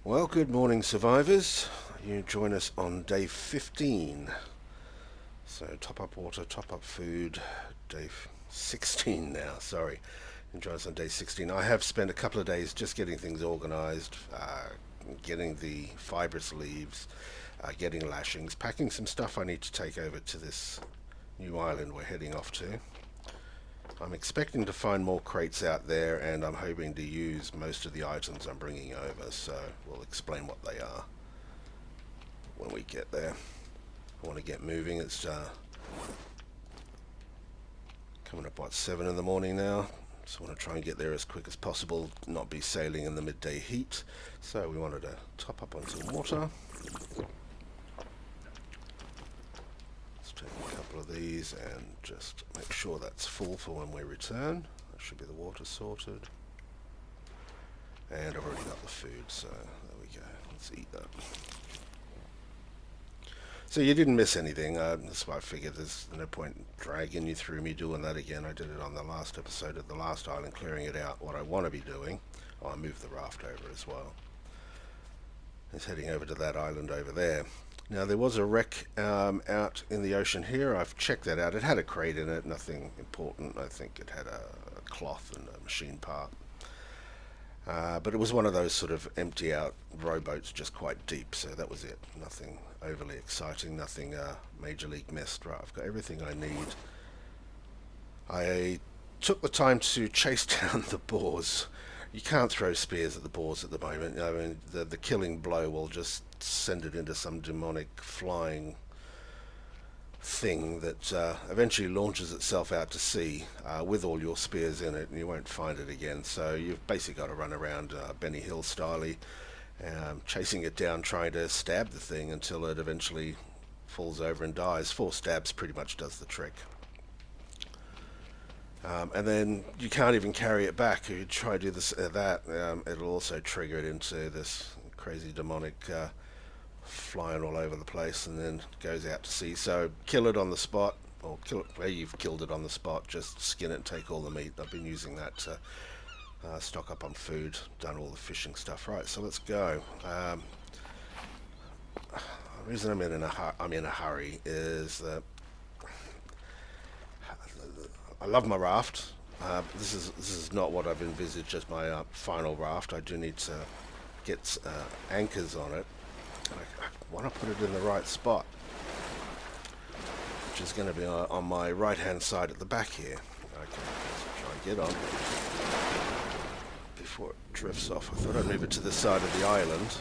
Well, good morning, survivors. You join us on day 15. So, top up water, top up food. Day 16 now, sorry. You join us on day 16. I have spent a couple of days just getting things organized, getting the fibrous leaves, getting lashings, packing some stuff I need to take over to this new island we're heading off to. I'm expecting to find more crates out there, and I'm hoping to use most of the items I'm bringing over, so we'll explain what they are when we get there. I want to get moving. It's coming up, what, 7 in the morning now, so I want to try and get there as quick as possible, not be sailing in the midday heat. So we wanted to top up on some water. Take a couple of these and just make sure that's full for when we return. That should be the water sorted. And I've already got the food, so there we go. Let's eat that. So you didn't miss anything. That's why I figured there's no point dragging you through me doing that again. I did it on the last episode of the last island, clearing it out. What I want to be doing, I moved the raft over as well. It's heading over to that island over there. Now, there was a wreck out in the ocean here. I've checked that out. It had a crate in it, nothing important. I think it had a cloth and a machine part. But it was one of those sort of empty out rowboats, just quite deep, so that was it. Nothing overly exciting, nothing major league missed. Right, I've got everything I need. I took the time to chase down the boars. You can't throw spears at the boars at the moment. I mean, the killing blow will just send it into some demonic flying thing that eventually launches itself out to sea with all your spears in it, and you won't find it again. So you've basically got to run around Benny Hill styley, chasing it down, trying to stab the thing until it eventually falls over and dies. 4 stabs pretty much does the trick. And then you can't even carry it back. If you try to do this, it'll also trigger it into this crazy demonic flying all over the place, and then goes out to sea. So kill it on the spot, or kill it where you've killed it on the spot. Just skin it and take all the meat. I've been using that to stock up on food, done all the fishing stuff. Right, so let's go. The reason I'm in a hurry is that I love my raft. This is not what I've envisaged as my final raft. I do need to get anchors on it. I want to put it in the right spot, which is going to be on my right hand side at the back here. Okay, let's try and get on before it drifts off. I thought I'd move it to this side of the island.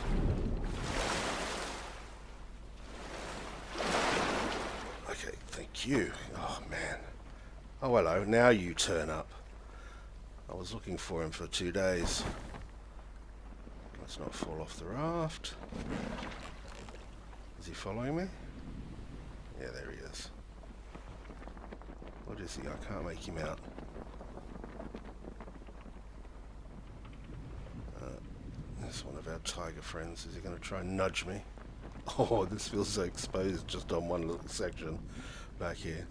Okay, thank you. Oh man. Oh, hello. Now you turn up. I was looking for him for 2 days. Let's not fall off the raft. Is he following me? Yeah, there he is. What is he? I can't make him out. That's one of our tiger friends. Is he going to try and nudge me? Oh, this feels so exposed just on one little section back here.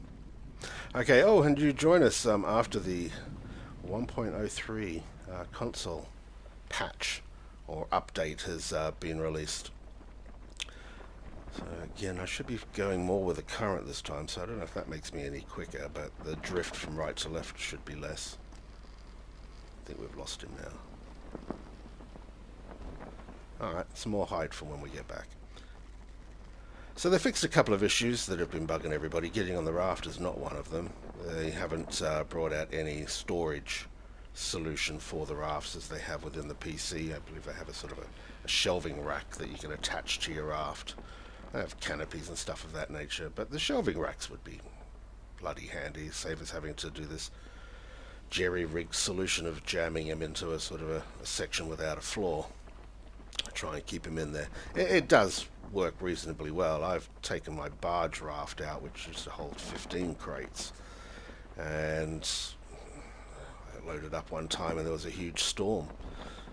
Okay, oh, and you join us after the 1.03 console patch or update has been released. So again, I should be going more with the current this time, so I don't know if that makes me any quicker, but the drift from right to left should be less. I think we've lost him now. Alright, some more hide for when we get back. So they fixed a couple of issues that have been bugging everybody. Getting on the raft is not one of them. They haven't brought out any storage solution for the rafts as they have within the PC. I believe they have a sort of a shelving rack that you can attach to your raft. They have canopies and stuff of that nature, but the shelving racks would be bloody handy, save us having to do this jerry-rigged solution of jamming him into a sort of a section without a floor. Try and keep him in there. It does work reasonably well. I've taken my barge raft out, which used to hold 15 crates, and I loaded up one time and there was a huge storm.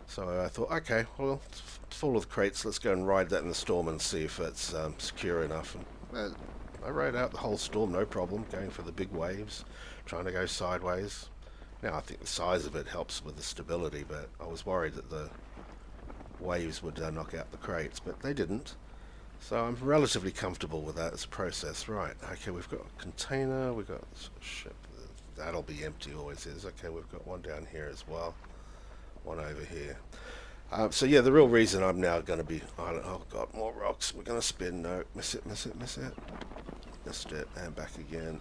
So I thought, okay, well, it's full of crates, let's go and ride that in the storm and see if it's secure enough. And I rode out the whole storm, no problem, going for the big waves, trying to go sideways. Now I think the size of it helps with the stability, but I was worried that the waves would knock out the crates, but they didn't. So I'm relatively comfortable with that as a process. Right, okay, we've got a container, we've got ship, that'll be empty, always is. Okay, we've got one down here as well, one over here. So yeah, the real reason I'm now going to be, oh god, more rocks, we're going to spin, no, miss it, missed it, and back again.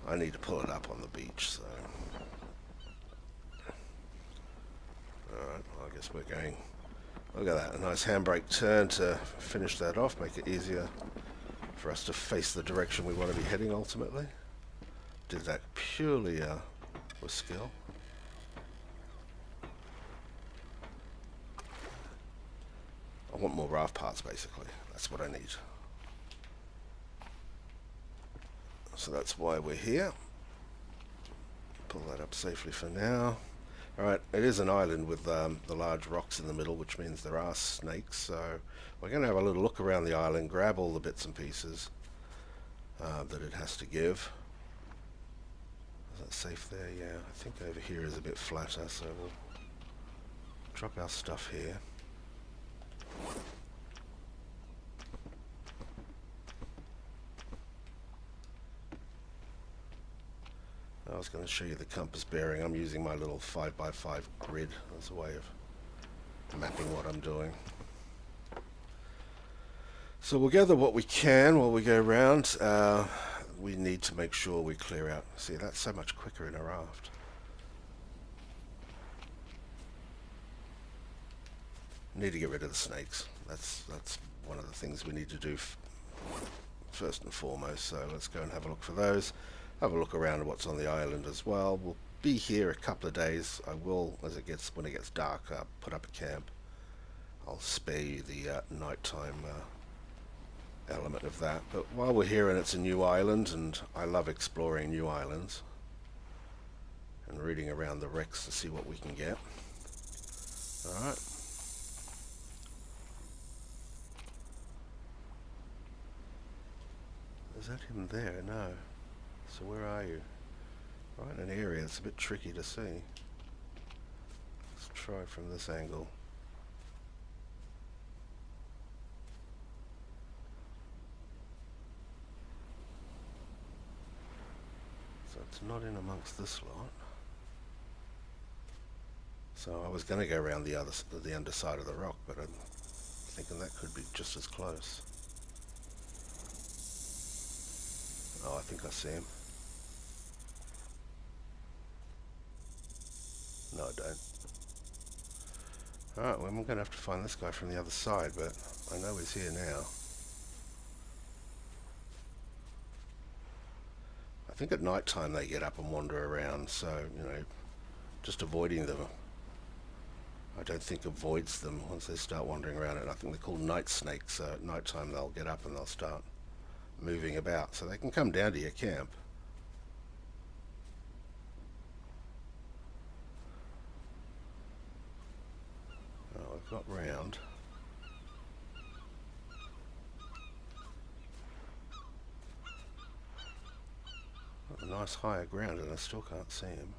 I need to pull it up on the beach, so. Alright, well, I guess we're going. Look at that, a nice handbrake turn to finish that off, make it easier for us to face the direction we want to be heading ultimately. Did that purely with skill. I want more raft parts basically, that's what I need. So that's why we're here. Pull that up safely for now. Alright, it is an island with the large rocks in the middle, which means there are snakes, so we're going to have a little look around the island, grab all the bits and pieces that it has to give. Is that safe there? Yeah, I think over here is a bit flatter, so we'll drop our stuff here. I was going to show you the compass bearing. I'm using my little 5x5 grid as a way of mapping what I'm doing. So we'll gather what we can while we go around. We need to make sure we clear out. See, that's so much quicker in a raft. Need to get rid of the snakes. That's one of the things we need to do first and foremost. So let's go and have a look for those. Have a look around at what's on the island as well. We'll be here a couple of days. I will, when it gets dark, put up a camp. I'll spare you the nighttime element of that. But while we're here and it's a new island, and I love exploring new islands and reading around the wrecks to see what we can get. Alright. Is that him there? No. So where are you? Right in an area that's a bit tricky to see. Let's try from this angle. So it's not in amongst this lot. So I was going to go around the underside of the rock, but I'm thinking that could be just as close. Oh, I think I see him. No, I don't. Alright, well, I'm going to have to find this guy from the other side, but I know he's here now. I think at night time they get up and wander around, so, you know, just avoiding them, I don't think avoids them once they start wandering around. And I think they're called night snakes, so at night time they'll get up and they'll start moving about, so they can come down to your camp. Oh, I've got round. Got a nice higher ground and I still can't see him.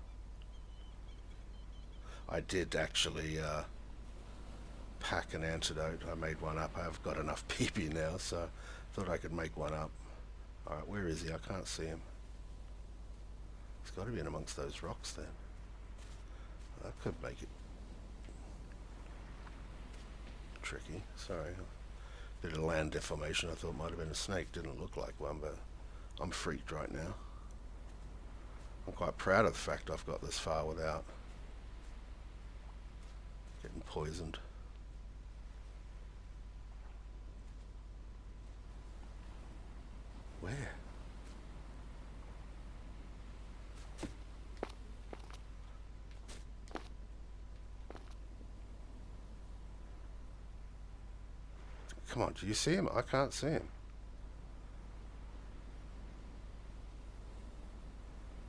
I did actually pack an antidote. I made one up. I've got enough PP now, so I thought I could make one up. Alright, where is he? I can't see him. He's got to be in amongst those rocks then. That could make it tricky. Sorry. Did a land deformation. I thought it might have been a snake. Didn't look like one, but I'm freaked right now. I'm quite proud of the fact I've got this far without getting poisoned. Where? Come on, do you see him? I can't see him.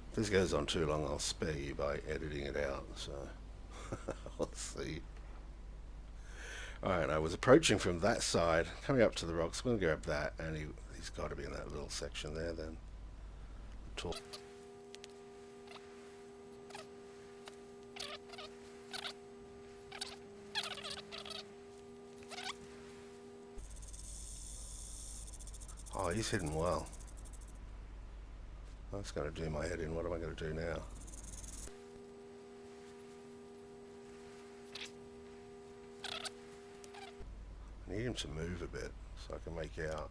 If this goes on too long, I'll spare you by editing it out, so let's see. Alright, I was approaching from that side, coming up to the rocks. I'm going to grab that, and he's got to be in that little section there then. Talk. Oh, he's hidden well. That's going to do my head in. What am I going to do now? I need him to move a bit so I can make out.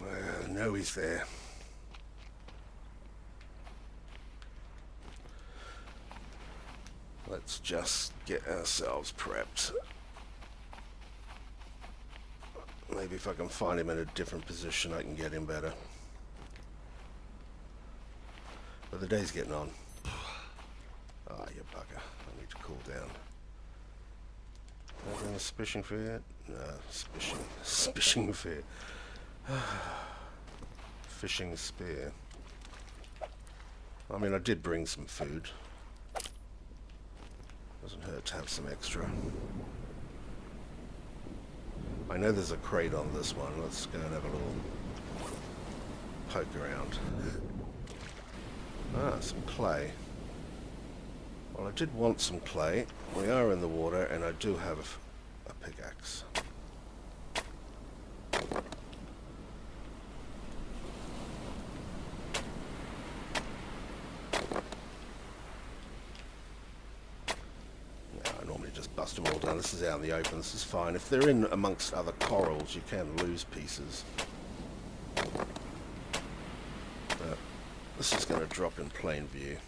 Well, I know he's there. Let's just get ourselves prepped. Maybe if I can find him in a different position, I can get him better. But the day's getting on. Ah, you bugger. I need to cool down. Can I bring a spishing for yet? No, spishing fear. Fishing spear. I mean, I did bring some food. Doesn't hurt to have some extra. I know there's a crate on this one. Let's go and have a little poke around. Ah, some clay. Well, I did want some clay. We are in the water, and I do have a pickaxe. Bust them all down. This is out in the open. This is fine. If they're in amongst other corals, you can lose pieces. But this is going to drop in plain view.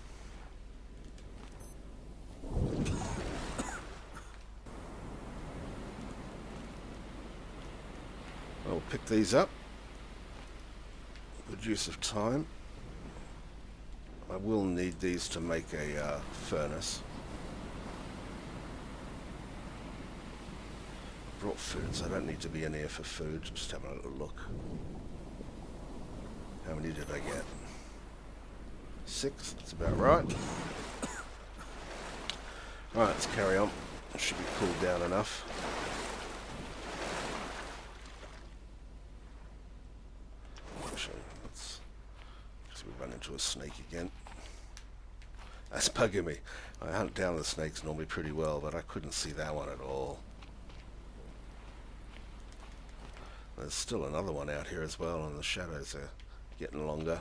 I'll pick these up. Good use of time. I will need these to make a furnace. Brought food, so I don't need to be in here for food. Just having a little look. How many did I get? 6, that's about right. Alright, let's carry on. It should be cooled down enough. Actually, because we run into a snake again. That's bugging me. I hunt down the snakes normally pretty well, but I couldn't see that one at all. There's still another one out here as well, and the shadows are getting longer.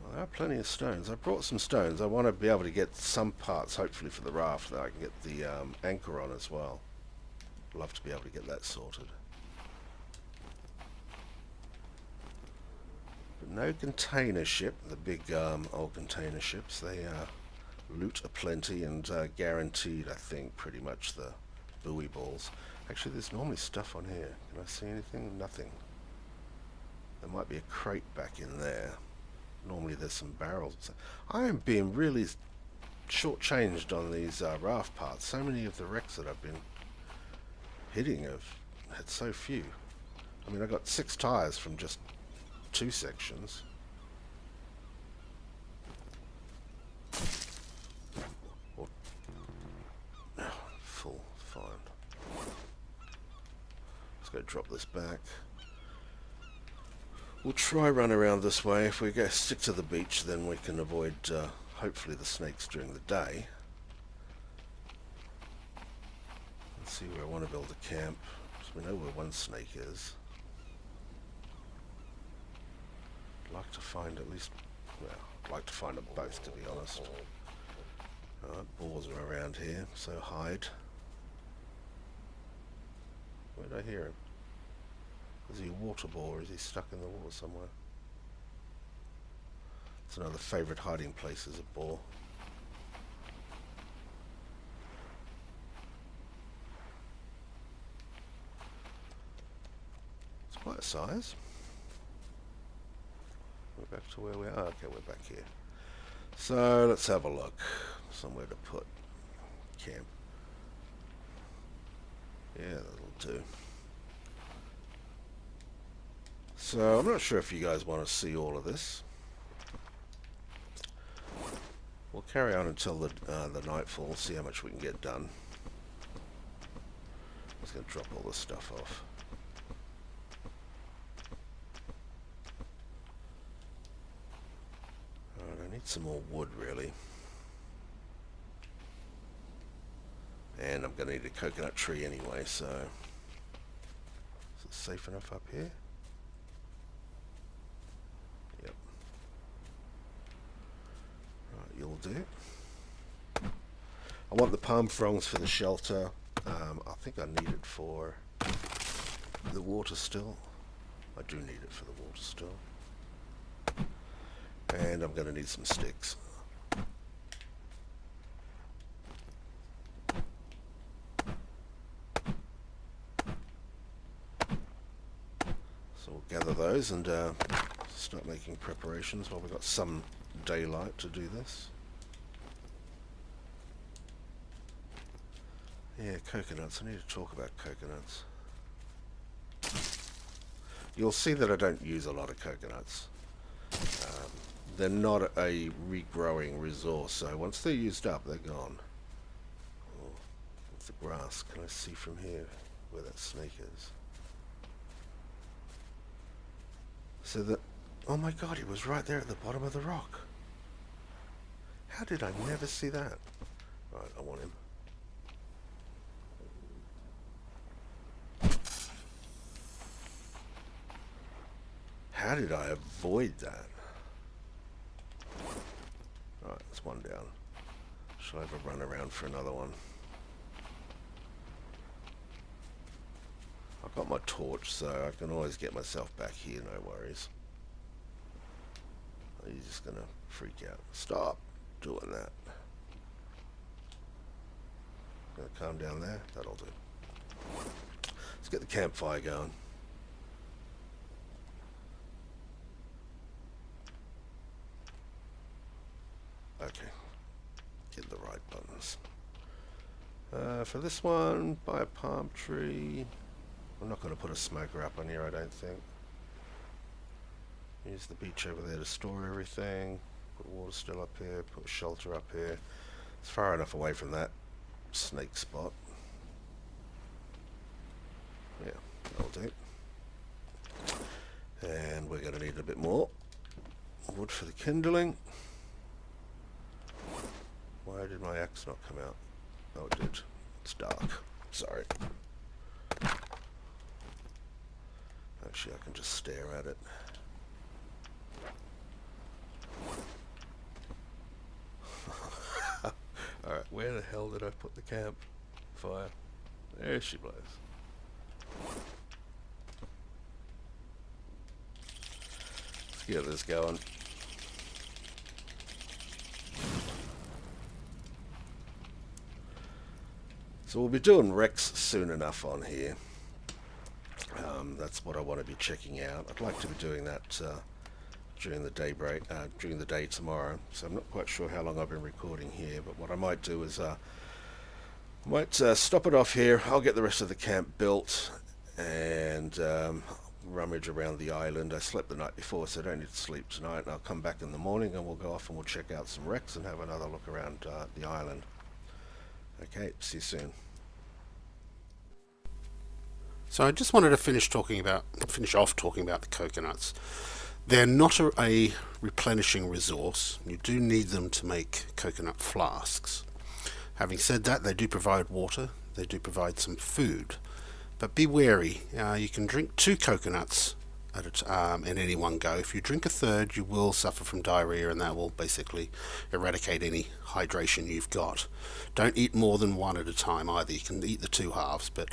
Well, there are plenty of stones. I brought some stones. I want to be able to get some parts, hopefully, for the raft that I can get the anchor on as well. Love to be able to get that sorted. But no container ship, the big old container ships. They loot aplenty and guaranteed, I think, pretty much the buoy balls. Actually, there's normally stuff on here. Can I see anything? Nothing. There might be a crate back in there. Normally there's some barrels. I am being really shortchanged on these raft parts. So many of the wrecks that I've been hitting have had so few. I mean, I got 6 tires from just 2 sections. Full, fine. Go drop this back. We'll try run around this way. If we go stick to the beach, then we can avoid hopefully the snakes during the day. Let's see where I want to build a camp, so we know where one snake is. I'd like to find at least, well, I'd like to find them both, to be honest. Alright, boars are around here, so hide. Where did I hear him? Is he a water boar or is he stuck in the water somewhere? It's another favourite hiding place, is a boar. It's quite a size. We're back to where we are. Okay, we're back here. So let's have a look. Somewhere to put camp. Yeah, that'll do. So I'm not sure if you guys want to see all of this. We'll carry on until the nightfall, see how much we can get done. I'm just going to drop all this stuff off. Need some more wood, really. And I'm going to need a coconut tree anyway, so... Is it safe enough up here? Yep. Right, you'll do. I want the palm fronds for the shelter. I think I need it for the water still. I do need it for the water still. And I'm going to need some sticks. So we'll gather those and start making preparations while we've got some daylight to do this. Yeah, coconuts. I need to talk about coconuts. You'll see that I don't use a lot of coconuts. They're not a regrowing resource, so once they're used up, they're gone. Oh, what's the grass? Can I see from here where that snake is? So that... Oh my god, he was right there at the bottom of the rock. How did I never see that? Right, I want him. How did I avoid that? Right, there's one down. Shall I have a run around for another one? I've got my torch, so I can always get myself back here, no worries. Oh, he's just gonna freak out. Stop doing that. Gonna calm down there? That'll do. Let's get the campfire going. Okay, get the right buttons. For this one, buy a palm tree. I'm not going to put a smoker up on here, I don't think. Use the beach over there to store everything. Put water still up here, put shelter up here. It's far enough away from that snake spot. Yeah, that'll do. And we're going to need a bit more wood for the kindling. Why did my axe not come out? Oh, it did. It's dark. Sorry. Actually, I can just stare at it. Alright, where the hell did I put the camp fire? There she blows. Let's get this going. So we'll be doing Rex soon enough on here. That's what I want to be checking out. I'd like to be doing that during the day tomorrow. So I'm not quite sure how long I've been recording here, but what I might do is stop it off here. I'll get the rest of the camp built and rummage around the island. I slept the night before, so I don't need to sleep tonight. And I'll come back in the morning and we'll go off and we'll check out some wrecks and have another look around the island. Okay, see you soon. So I just wanted to finish off talking about the coconuts. They're not a replenishing resource. You do need them to make coconut flasks. Having said that, they do provide water, they do provide some food. But be wary, you can drink 2 coconuts in any one go. If you drink a third, you will suffer from diarrhea, and that will basically eradicate any hydration you've got. Don't eat more than 1 at a time either. You can eat the 2 halves, but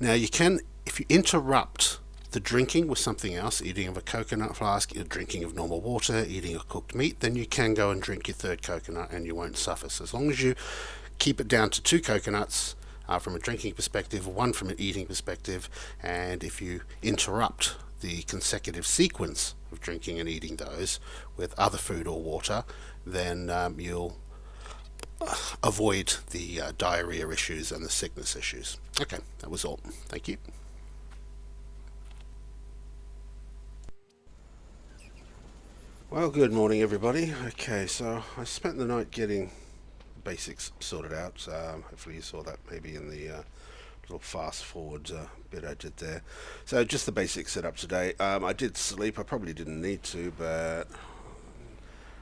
now you can, if you interrupt the drinking with something else, eating of a coconut flask, drinking of normal water, eating a cooked meat, then you can go and drink your 3rd coconut and you won't suffer. So as long as you keep it down to 2 coconuts from a drinking perspective, 1 from an eating perspective, and if you interrupt the consecutive sequence of drinking and eating those with other food or water, then you'll avoid the diarrhea issues and the sickness issues. Okay, that was all. Thank you. Well, good morning everybody. Okay, so I spent the night getting basics sorted out. Hopefully you saw that maybe in the little fast forward bit I did there. So just the basic setup today. I did sleep. I probably didn't need to, but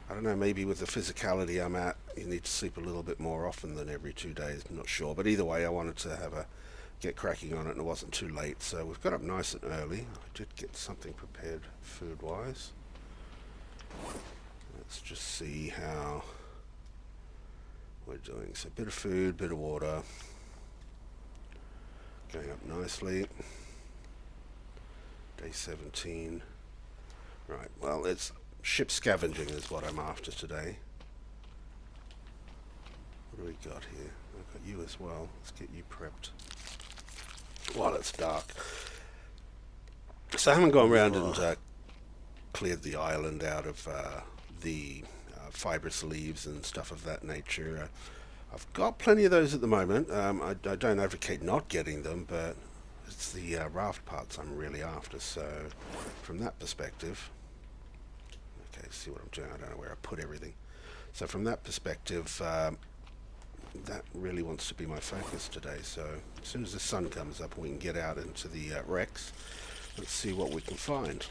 I don't know, maybe with the physicality I'm at, you need to sleep a little bit more often than every 2 days. I'm not sure, but either way, I wanted to get cracking on it, and it wasn't too late. So we've got up nice and early. I did get something prepared food-wise. Let's just see how we're doing. So a bit of food, bit of water, going up nicely. Day 17. Right, well, it's ship scavenging is what I'm after today. What do we got here? I've got you as well. Let's get you prepped while it's dark. So I haven't gone around and cleared the island out of the fibrous leaves and stuff of that nature. I've got plenty of those at the moment. I don't advocate not getting them, but it's the raft parts I'm really after. So from that perspective, okay, see what I'm doing. I don't know where I put everything. So from that perspective, that really wants to be my focus today. So as soon as the sun comes up and we can get out into the wrecks, let's see what we can find.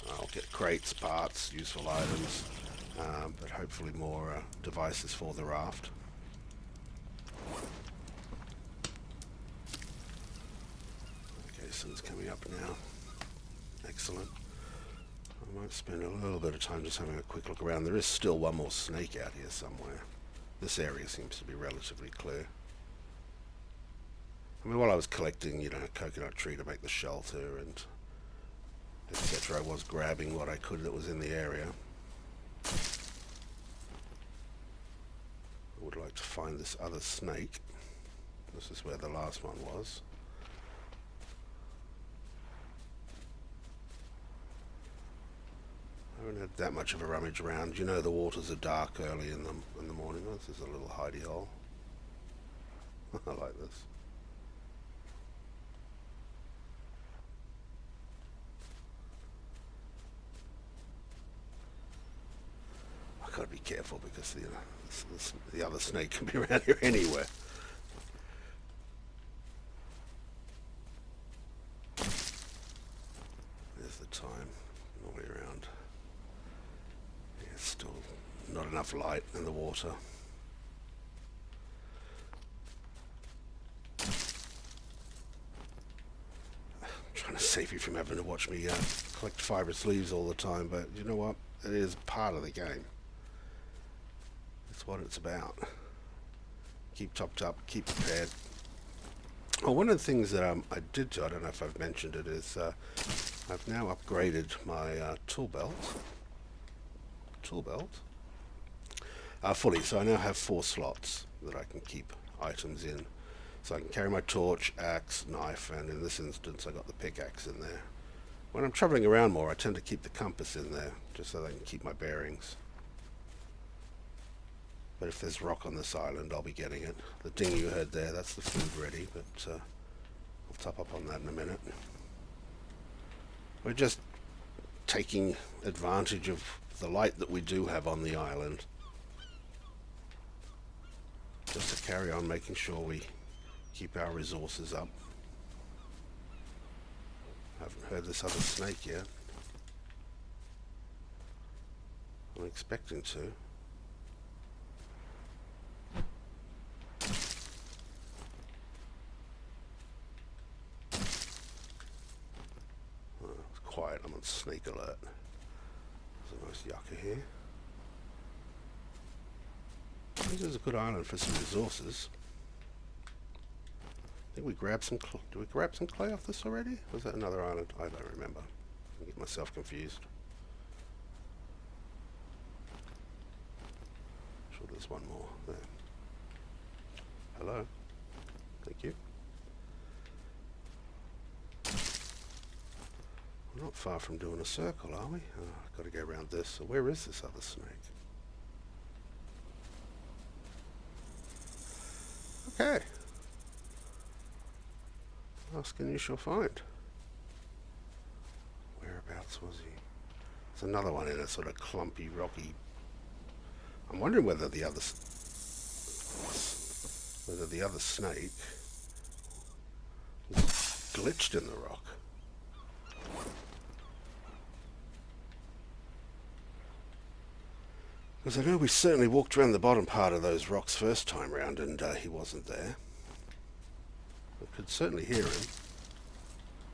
I'll get crates, parts, useful items, but hopefully more devices for the raft. Okay, sun's coming up now. Excellent. I might spend a little bit of time just having a quick look around. There is still one more snake out here somewhere. This area seems to be relatively clear. I mean, while I was collecting, you know, a coconut tree to make the shelter and etc., I was grabbing what I could that was in the area. I would like to find this other snake. This is where the last one was. I haven't had that much of a rummage around. You know, the waters are dark early in the morning. Oh, this is a little hidey hole. I like this. I've got to be careful because the other snake can be around here anywhere. There's the time all the way around. Still not enough light in the water. I'm trying to save you from having to watch me collect fibrous leaves all the time, but you know what? It is part of the game. It's what it's about. Keep topped up, keep prepared. Oh, one of the things that I did do, I don't know if I've mentioned it, is I've now upgraded my tool belt fully, so I now have 4 slots that I can keep items in. So I can carry my torch, axe, knife, and in this instance I got the pickaxe in there. When I'm traveling around more, I tend to keep the compass in there just so that I can keep my bearings. But if there's rock on this island, I'll be getting it. The ding you heard there, that's the food ready, but I'll top up on that in a minute. We're just taking advantage of the light that we do have on the island, just to carry on making sure we keep our resources up. Haven't heard this other snake yet. I'm expecting to. Oh, it's quiet. I'm on snake alert. There's a nice yucca here. This is a good island for some resources. I think we grabbed some. Did we grab some clay off this already? Was that another island? I don't remember. I get myself confused. Sure, there's one more there. Hello. Thank you. We're not far from doing a circle, are we? Oh, I've got to go around this. So where is this other snake? Okay. Ask and you shall find. Whereabouts was he? There's another one in a sort of clumpy, rocky. I'm wondering whether the other snake was glitched in the rock. Because I know we certainly walked around the bottom part of those rocks first time round and he wasn't there. I could certainly hear him.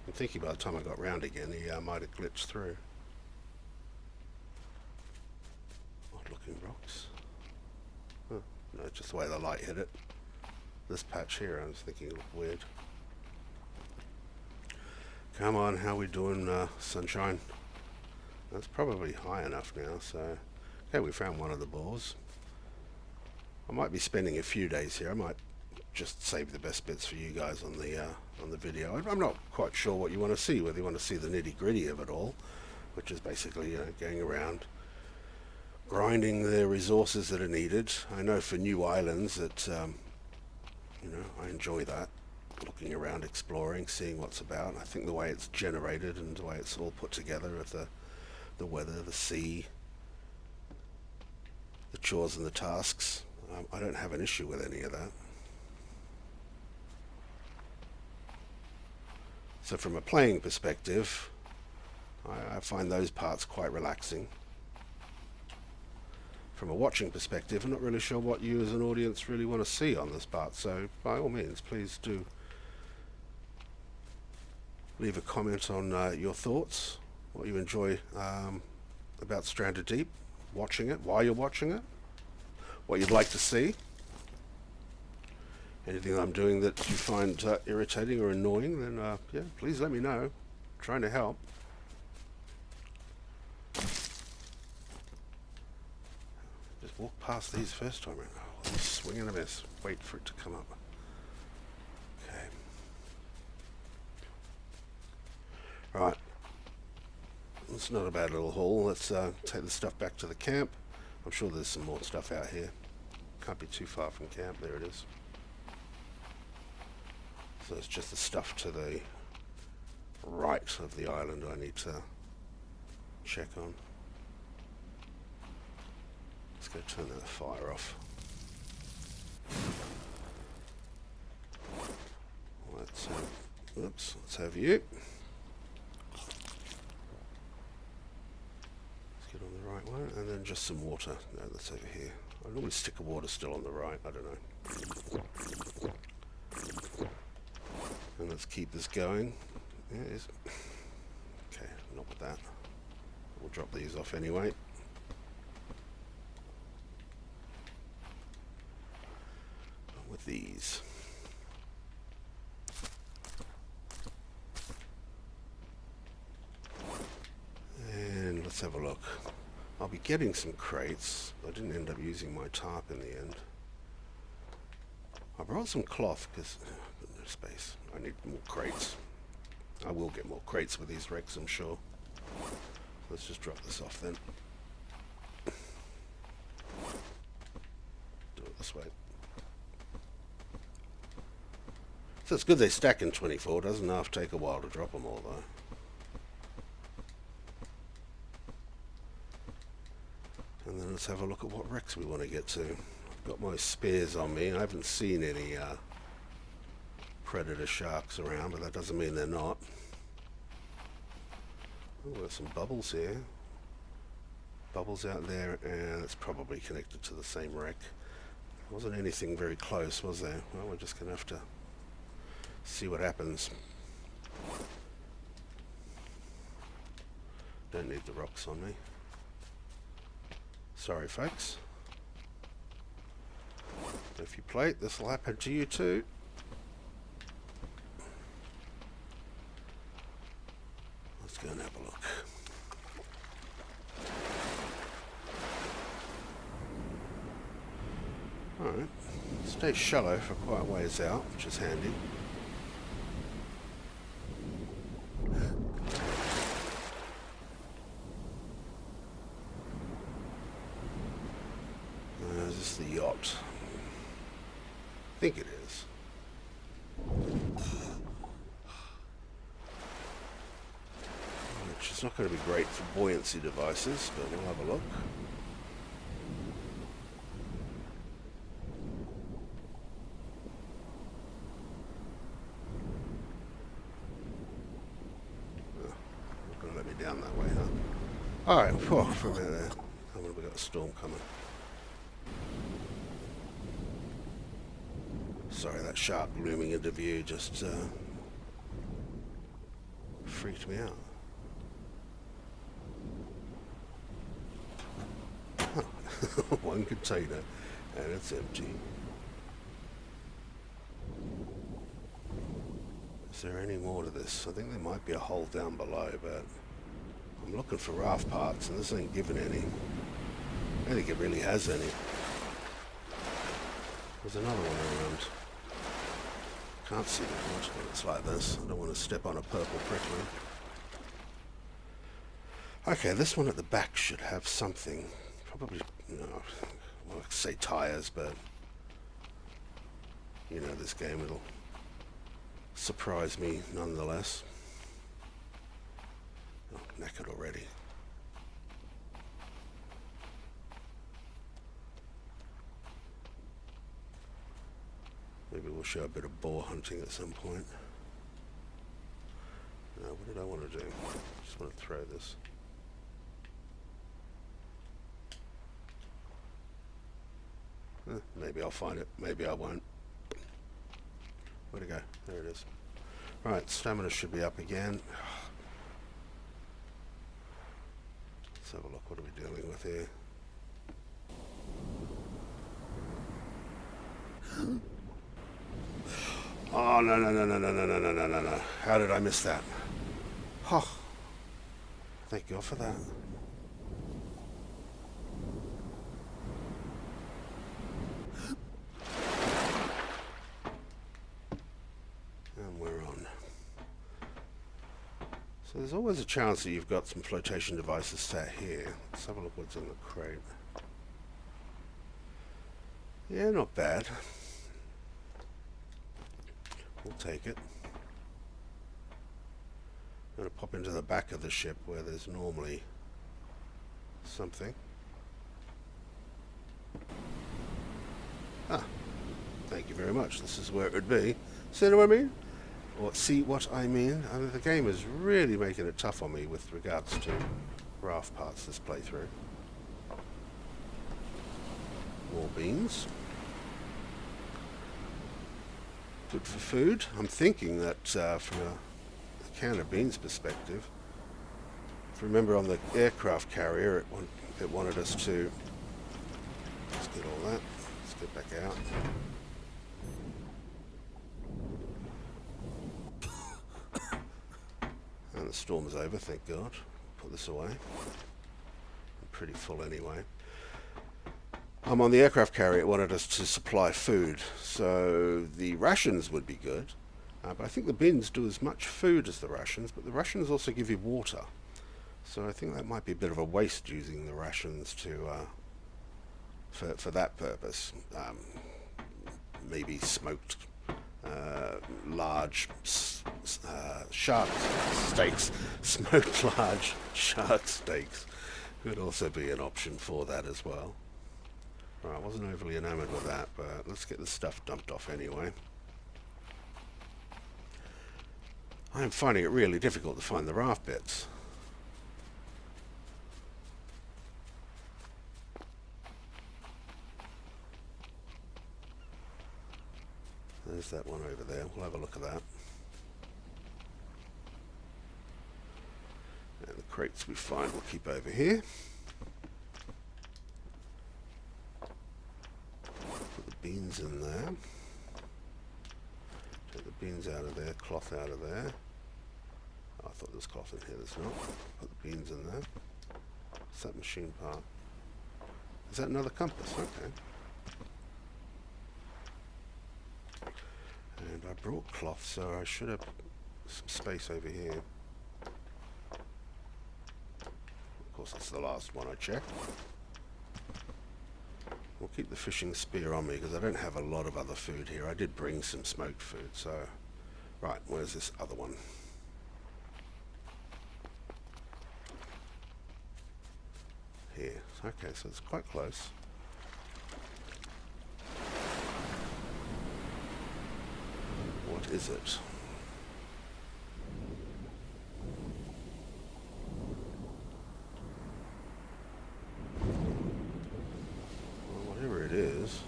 I'm thinking by the time I got round again, he might have glitched through. Odd looking rocks. Oh, no, just the way the light hit it. This patch here, I was thinking looked weird. Come on, how we doing, sunshine? That's probably high enough now, so... Okay, we found one of the bores. I might be spending a few days here. I might just save the best bits for you guys on the video. I'm not quite sure what you want to see, whether you want to see the nitty-gritty of it all, which is basically, you know, going around grinding the resources that are needed. I know for new islands that, you know, I enjoy that. Looking around, exploring, seeing what's about. I think the way it's generated and the way it's all put together with the weather, the sea, the chores and the tasks, I don't have an issue with any of that. So from a playing perspective, I find those parts quite relaxing. From a watching perspective, I'm not really sure what you as an audience really want to see on this part, so by all means, please do leave a comment on your thoughts, what you enjoy about Stranded Deep, watching it, why you're watching it, what you'd like to see, anything I'm doing that you find irritating or annoying, then yeah, please let me know. I'm trying to help. Just walk past these first time around. Oh, swing and a miss. Wait for it to come up. Okay. Right. It's not a bad little haul. Let's take the stuff back to the camp. I'm sure there's some more stuff out here. Can't be too far from camp. There it is. So it's just the stuff to the right of the island I need to check on. Let's go turn that fire off. Let's have you. On the right one, and then just some water. No, that's over here. I normally stick a water still on the right. I don't know. And let's keep this going. Yeah, it is. Okay, not with that. We'll drop these off anyway. With these. And let's have a look. I'll be getting some crates. I didn't end up using my tarp in the end. I brought some cloth because no space. I need more crates. I will get more crates with these wrecks, I'm sure. Let's just drop this off then. Do it this way. So it's good they stack in 24. Doesn't have to take a while to drop them all though. And then let's have a look at what wrecks we want to get to. I've got my spears on me. I haven't seen any predator sharks around, but that doesn't mean they're not. Oh, there's some bubbles here. Bubbles out there, and it's probably connected to the same wreck. Wasn't anything very close, was there? Well, we're just going to have to see what happens. Don't need the rocks on me. Sorry, folks. If you plate, this will happen to you too. Let's go and have a look. Alright. Stays shallow for quite a ways out, which is handy. Is this the yacht? I think it is. Which is not going to be great for buoyancy devices, but we'll have a look. Oh, not going to let me down that way, huh? Alright, for a minute there. How many have we got? a storm coming. Sorry, that shark looming into view just freaked me out. Huh. One container and it's empty. Is there any more to this? I think there might be a hole down below, but I'm looking for raft parts and this ain't giving any. I don't think it really has any. There's another one around. Can't see that much when it's like this. I don't want to step on a purple prickly. Okay, this one at the back should have something. Probably, well, I could say tires, but you know this game, it'll surprise me nonetheless. Oh, knackered already. Maybe we'll show a bit of boar hunting at some point. No, what did I want to do? Just want to throw this. Maybe I'll find it. Maybe I won't. Where'd it go? There it is. Right, stamina should be up again. Let's have a look. What are we dealing with here? Oh, no, no, no, no, no, no, no, no, no, no, no. How did I miss that? Oh, thank God for that. And we're on. So there's always a chance that you've got some flotation devices sat here. Let's have a look what's in the crate. Yeah, not bad. We'll take it. I'm going to pop into the back of the ship where there's normally something. Ah, thank you very much. This is where it would be. See what I mean? Or see what I mean? I mean, the game is really making it tough on me with regards to raft parts this playthrough. More beans. Good for food. I'm thinking that from a can of beans perspective, if you remember on the aircraft carrier, it wanted us to, let's get all that, let's get back out. And the storm is over, thank God. Put this away. I'm pretty full anyway. On the aircraft carrier, it wanted us to supply food, so the rations would be good, but I think the bins do as much food as the rations, but the rations also give you water, so I think that might be a bit of a waste using the rations to for that purpose. Maybe smoked large shark steaks, smoked large shark steaks could also be an option for that as well. Right, I wasn't overly enamoured with that, but let's get the stuff dumped off anyway. I am finding it really difficult to find the raft bits. There's that one over there. We'll have a look at that. And the crates we find we'll keep over here. Beans in there. Take the beans out of there, cloth out of there. Oh, I thought there was cloth in here, there's not. Put the beans in there. What's that machine part? Is that another compass? Okay. And I brought cloth, so I should have some space over here. Of course, it's the last one I checked. We'll keep the fishing spear on me because I don't have a lot of other food here. I did bring some smoked food, so... Right, where's this other one? Here. Okay, so it's quite close. What is it? is.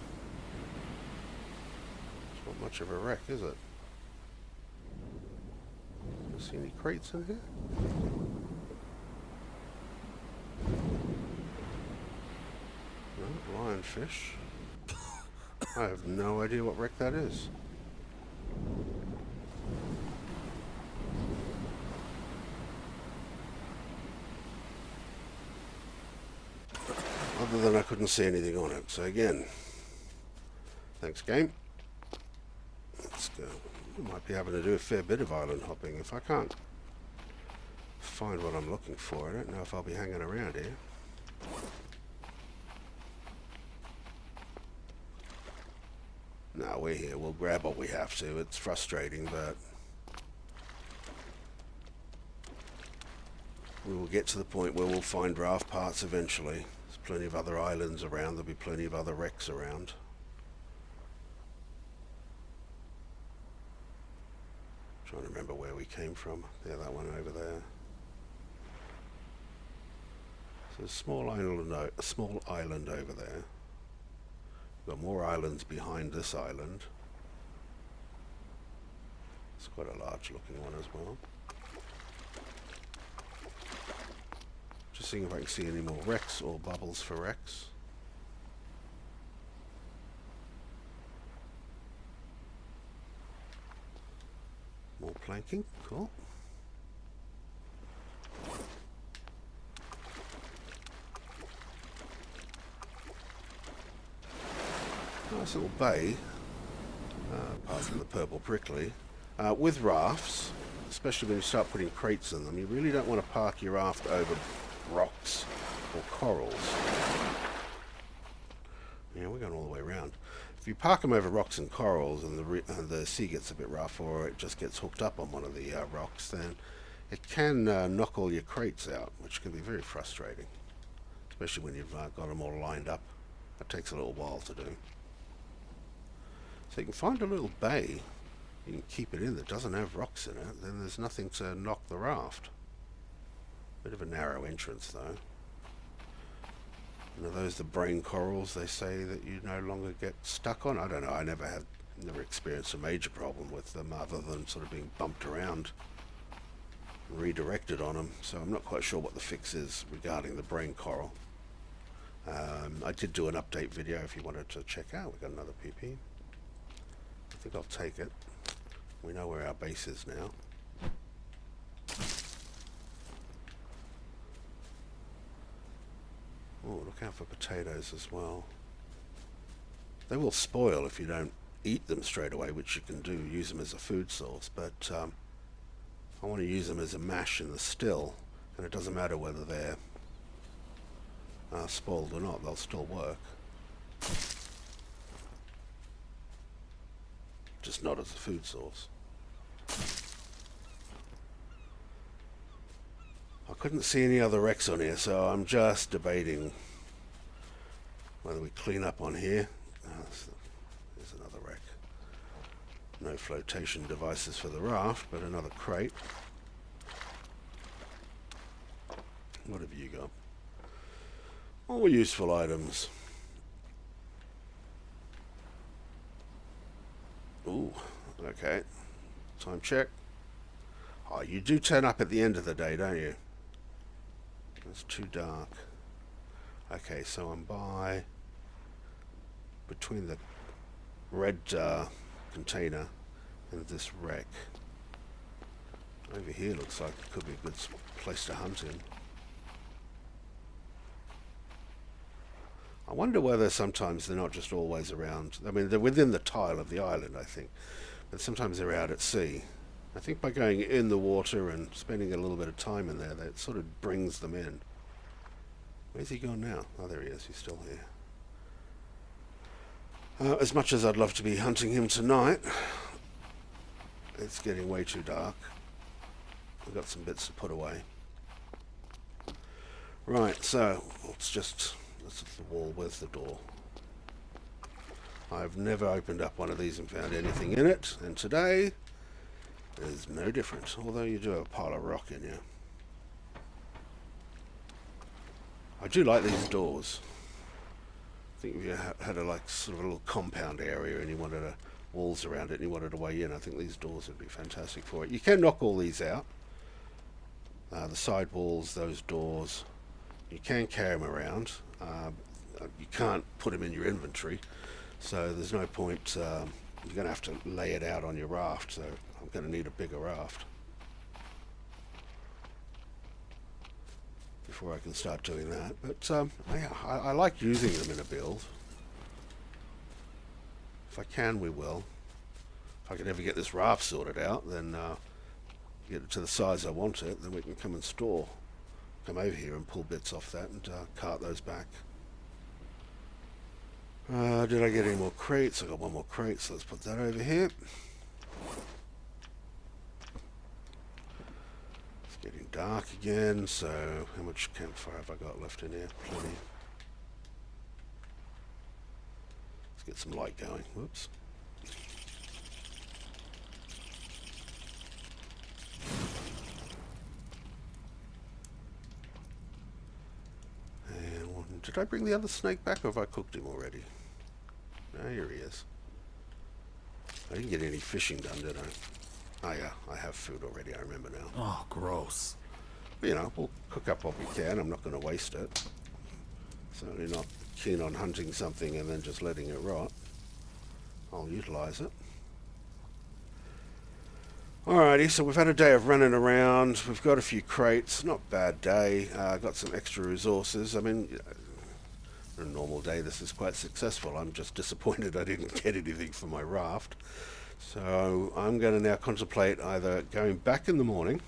It's not much of a wreck, is it? See any crates in here? No, lionfish. I have no idea what wreck that is. Other than I couldn't see anything on it. So again, thanks game. Let's go. I might be able to do a fair bit of island hopping. If I can't find what I'm looking for, I don't know if I'll be hanging around here. No, we're here. We'll grab what we have to. It's frustrating, but we will get to the point where we'll find raft parts eventually. There's plenty of other islands around. There'll be plenty of other wrecks around. Trying to remember where we came from. Yeah, that one over there. So a small island over there. We've got more islands behind this island. It's quite a large looking one as well. Just seeing if I can see any more wrecks or bubbles for wrecks. More planking, cool. Nice little bay, apart from the purple prickly. With rafts, especially when you start putting crates in them, you really don't want to park your raft over rocks or corals. Yeah, we're going all the way around. If you park them over rocks and corals and the sea gets a bit rough, or it just gets hooked up on one of the rocks, then it can knock all your crates out, which can be very frustrating, especially when you've got them all lined up. That takes a little while to do. So you can find a little bay, you can keep it in that doesn't have rocks in it, then there's nothing to knock the raft. Bit of a narrow entrance though. And are those the brain corals they say that you no longer get stuck on? I don't know, I never experienced a major problem with them other than sort of being bumped around and redirected on them, so I'm not quite sure what the fix is regarding the brain coral. I did do an update video if you wanted to check out. We've got another PP. I think I'll take it. We know where our base is now. Oh, look out for potatoes as well. They will spoil if you don't eat them straight away, which you can do, use them as a food source, but I want to use them as a mash in the still, and it doesn't matter whether they're spoiled or not, they'll still work. Just not as a food source. I couldn't see any other wrecks on here, so I'm just debating whether we clean up on here. There's another wreck. No flotation devices for the raft, but another crate. What have you got? All useful items. Ooh, okay. Time check. Oh, you do turn up at the end of the day, don't you? It's too dark. Okay, so I'm between the red container and this wreck. Over here looks like it could be a good place to hunt in. I wonder whether sometimes they're not just always around. I mean, they're within the tile of the island, I think, but sometimes they're out at sea. I think by going in the water and spending a little bit of time in there, that sort of brings them in. Where's he gone now? Oh, there he is. He's still here. As much as I'd love to be hunting him tonight, it's getting way too dark. I've got some bits to put away. Right, so let's just... This is the wall. Where's the door? I've never opened up one of these and found anything in it, and today is no different, although you do have a pile of rock in here. I do like these doors. think if you had a like sort of a little compound area and you wanted walls around it and you wanted a way in, I think these doors would be fantastic for it. You can knock all these out. The side walls, those doors, you can carry them around. You can't put them in your inventory, so there's no point. You're going to have to lay it out on your raft, so I'm going to need a bigger raft before I can start doing that. But yeah, I like using them in a build. If I can, we will. If I can ever get this raft sorted out, then get it to the size I want it, then we can come over here and pull bits off that and cart those back. Did I get any more crates? I got one more crate, so let's put that over here. It's getting dark again, so how much campfire have I got left in here? Plenty. Let's get some light going. Whoops. And did I bring the other snake back, or have I cooked him already? No, here he is. I didn't get any fishing done, did I? Oh yeah, I have food already, I remember now. Oh, gross. But, you know, we'll cook up what we can. I'm not going to waste it. Certainly not keen on hunting something and then just letting it rot. I'll utilize it. Alrighty, so we've had a day of running around. We've got a few crates. Not a bad day. Got some extra resources. I mean, on a normal day this is quite successful. I'm just disappointed I didn't get anything for my raft. So I'm going to now contemplate either going back in the morning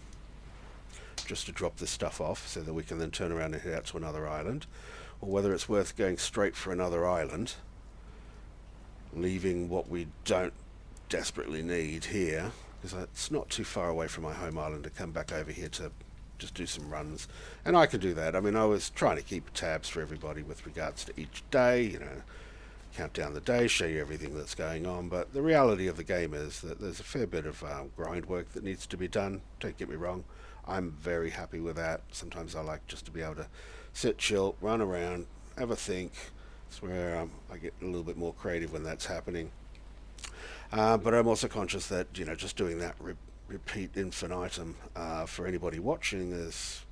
just to drop this stuff off so that we can then turn around and head out to another island, or whether it's worth going straight for another island, leaving what we don't desperately need here, because it's not too far away from my home island, to come back over here to just do some runs. And I can do that. I mean, I was trying to keep tabs for everybody with regards to each day, you know, count down the day, show you everything that's going on, but the reality of the game is that there's a fair bit of grind work that needs to be done. Don't get me wrong, I'm very happy with that. Sometimes I like just to be able to sit, chill, run around, have a think. It's where I get a little bit more creative when that's happening. But I'm also conscious that, you know, just doing that repeat infinitum for anybody watching is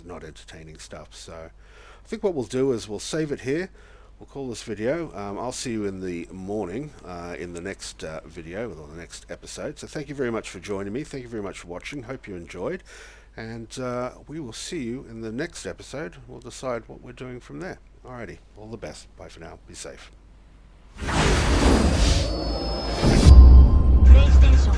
not entertaining stuff. So I think what we'll do is we'll save it here. We'll call this video. I'll see you in the morning in the next video, or the next episode. So thank you very much for joining me. Thank you very much for watching. Hope you enjoyed. And we will see you in the next episode. We'll decide what we're doing from there. Alrighty, all the best. Bye for now. Be safe. PlayStation